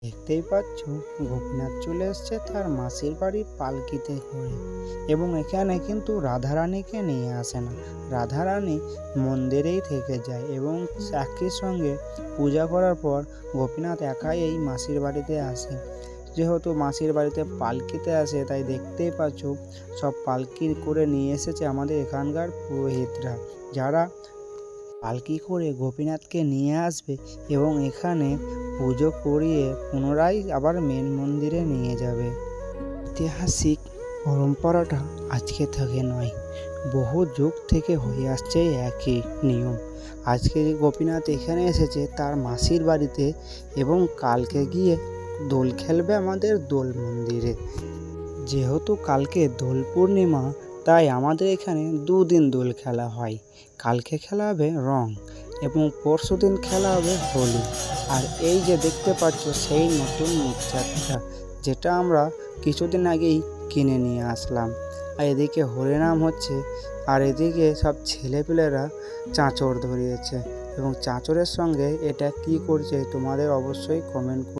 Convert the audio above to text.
দেখতেই পাচ্ছ গোপীনাথ চলে এসছে তার মাসির বাড়ির পালকিতে করে, এবং এখানে কিন্তু রাধারানীকে নিয়ে আসে না। রাধারানী মন্দিরেই থেকে যায় এবং একই সঙ্গে পূজা করার পর গোপীনাথ একাই এই মাসির বাড়িতে আসে। যেহেতু মাসির বাড়িতে পালকিতে আসে, তাই দেখতেই পাচ্ছ সব পালকি করে নিয়ে এসেছে আমাদের এখানকার পুরোহিতরা, যারা পালকি করে গোপীনাথকে নিয়ে আসবে এবং এখানে পুজো করিয়ে পুনরায় আবার মেন মন্দিরে নিয়ে যাবে। ঐতিহাসিক পরম্পরাটা আজকে থেকে নয়, বহু যুগ থেকে হয়ে আসছে একই নিয়ম। আজকে গোপীনাথ এখানে এসেছে তার মাসির বাড়িতে এবং কালকে গিয়ে দোল খেলবে আমাদের দোল মন্দিরে। যেহেতু কালকে দোল পূর্ণিমা, তাই আমাদের এখানে দুদিন দোল খেলা হয়। কালকে খেলা হবে রং এবং পরশু দিন খেলা হবে হোলি। আর এই যে দেখতে পাচ্ছ সেই নতুন মুখচাঁদটা, যেটা আমরা কিছুদিন আগেই কিনে নিয়ে আসলাম। আর এদিকে হরিনাম হচ্ছে, আর এদিকে সব ছেলেপেলেরা চাঁচর ধরিয়েছে এবং চাঁচরের সঙ্গে এটা কি করছে তোমাদের অবশ্যই কমেন্ট